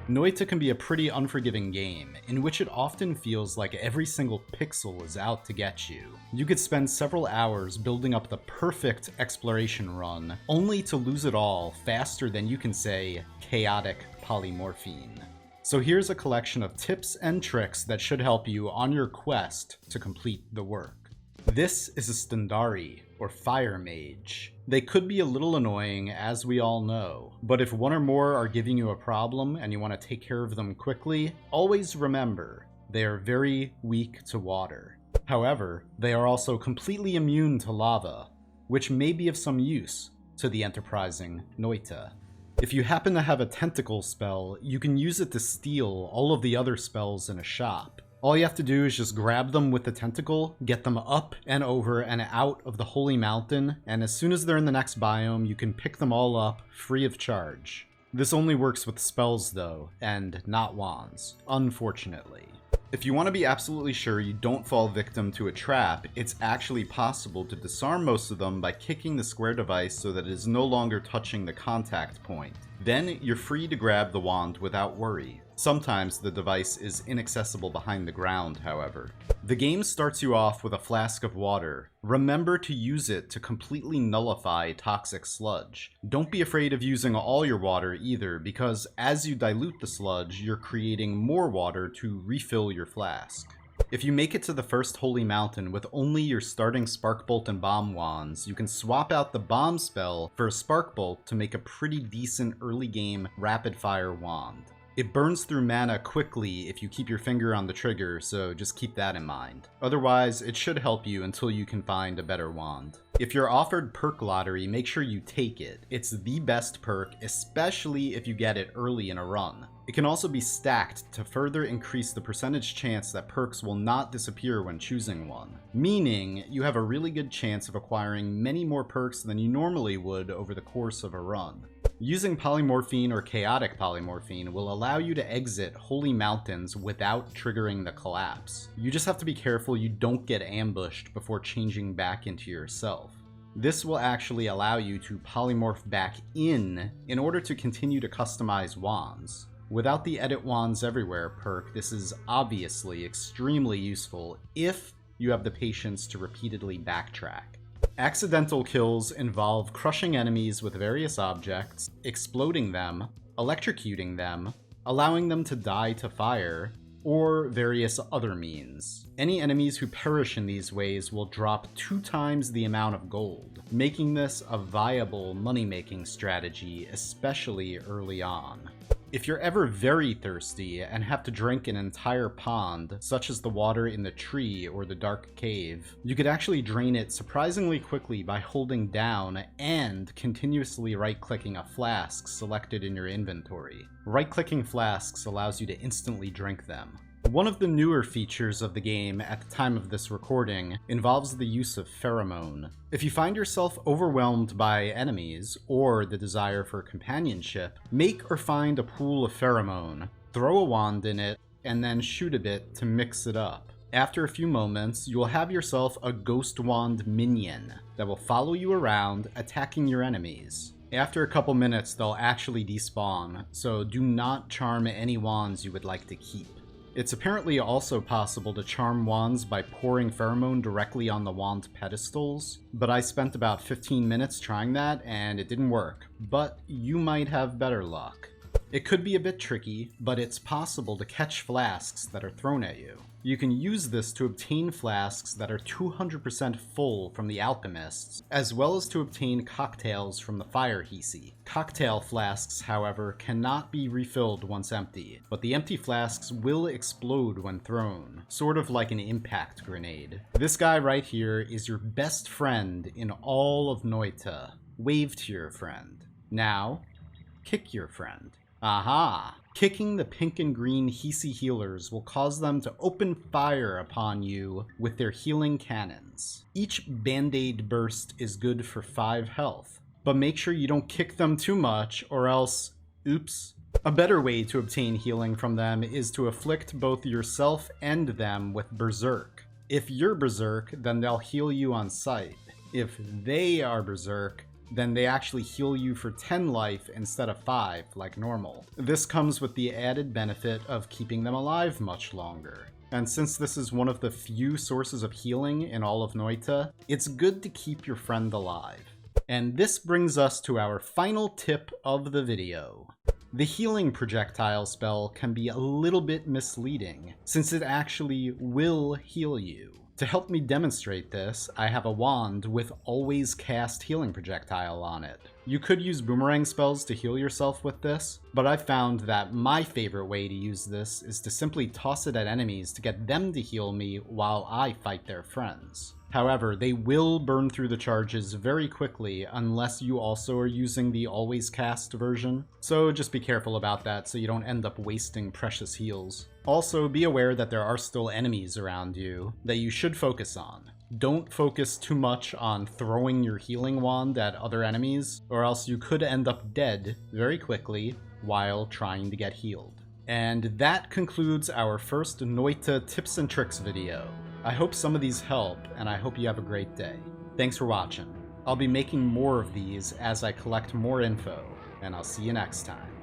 Noita can be a pretty unforgiving game, in which it often feels like every single pixel is out to get you. You could spend several hours building up the perfect exploration run, only to lose it all faster than you can say chaotic polymorphine. So here's a collection of tips and tricks that should help you on your quest to complete the work. This is a Standari, or fire mage. They could be a little annoying, as we all know, but if one or more are giving you a problem and you want to take care of them quickly, always remember, they are very weak to water. However, they are also completely immune to lava, which may be of some use to the enterprising Noita. If you happen to have a tentacle spell, you can use it to steal all of the other spells in a shop. All you have to do is just grab them with the tentacle, get them up and over and out of the holy mountain, and as soon as they're in the next biome, you can pick them all up free of charge. This only works with spells though, and not wands, unfortunately. If you want to be absolutely sure you don't fall victim to a trap, it's actually possible to disarm most of them by kicking the square device so that it is no longer touching the contact point. Then you're free to grab the wand without worry. Sometimes the device is inaccessible behind the ground, however. The game starts you off with a flask of water. Remember to use it to completely nullify toxic sludge. Don't be afraid of using all your water either, because as you dilute the sludge, you're creating more water to refill your flask. If you make it to the first holy mountain with only your starting Sparkbolt and Bomb wands, you can swap out the Bomb spell for a Sparkbolt to make a pretty decent early game rapid fire wand. It burns through mana quickly if you keep your finger on the trigger, so just keep that in mind. Otherwise, it should help you until you can find a better wand. If you're offered Perk Lottery, make sure you take it. It's the best perk, especially if you get it early in a run. It can also be stacked to further increase the percentage chance that perks will not disappear when choosing one. Meaning, you have a really good chance of acquiring many more perks than you normally would over the course of a run. Using polymorphine or chaotic polymorphine will allow you to exit holy mountains without triggering the collapse. You just have to be careful you don't get ambushed before changing back into yourself. This will actually allow you to polymorph back in order to continue to customize wands. Without the Edit Wands Everywhere perk, this is obviously extremely useful if you have the patience to repeatedly backtrack. Accidental kills involve crushing enemies with various objects, exploding them, electrocuting them, allowing them to die to fire, or various other means. Any enemies who perish in these ways will drop 2 times the amount of gold, making this a viable money-making strategy, especially early on. If you're ever very thirsty and have to drink an entire pond, such as the water in the tree or the dark cave, you could actually drain it surprisingly quickly by holding down and continuously right-clicking a flask selected in your inventory. Right-clicking flasks allows you to instantly drink them. One of the newer features of the game at the time of this recording involves the use of pheromone. If you find yourself overwhelmed by enemies, or the desire for companionship, make or find a pool of pheromone, throw a wand in it, and then shoot a bit to mix it up. After a few moments, you will have yourself a ghost wand minion that will follow you around, attacking your enemies. After a couple minutes, they'll actually despawn, so do not charm any wands you would like to keep. It's apparently also possible to charm wands by pouring pheromone directly on the wand pedestals, but I spent about 15 minutes trying that and it didn't work, but you might have better luck. It could be a bit tricky, but it's possible to catch flasks that are thrown at you. You can use this to obtain flasks that are 200% full from the alchemists, as well as to obtain cocktails from the fire Hisi. Cocktail flasks, however, cannot be refilled once empty, but the empty flasks will explode when thrown, sort of like an impact grenade. This guy right here is your best friend in all of Noita. Wave to your friend. Now, kick your friend. Aha! Kicking the pink and green Hisi healers will cause them to open fire upon you with their healing cannons. Each band-aid burst is good for 5 health, but make sure you don't kick them too much or else, oops. A better way to obtain healing from them is to afflict both yourself and them with berserk. If you're berserk, then they'll heal you on sight. If they are berserk, then they actually heal you for 10 life instead of 5 like normal. This comes with the added benefit of keeping them alive much longer. And since this is one of the few sources of healing in all of Noita, it's good to keep your friend alive. And this brings us to our final tip of the video. The healing projectile spell can be a little bit misleading, since it actually will heal you. To help me demonstrate this, I have a wand with always cast healing projectile on it. You could use boomerang spells to heal yourself with this, but I've found that my favorite way to use this is to simply toss it at enemies to get them to heal me while I fight their friends. However, they will burn through the charges very quickly unless you also are using the always cast version, so just be careful about that so you don't end up wasting precious heals. Also, be aware that there are still enemies around you that you should focus on. Don't focus too much on throwing your healing wand at other enemies, or else you could end up dead very quickly while trying to get healed. And that concludes our first Noita tips and tricks video. I hope some of these help, and I hope you have a great day. Thanks for watching. I'll be making more of these as I collect more info, and I'll see you next time.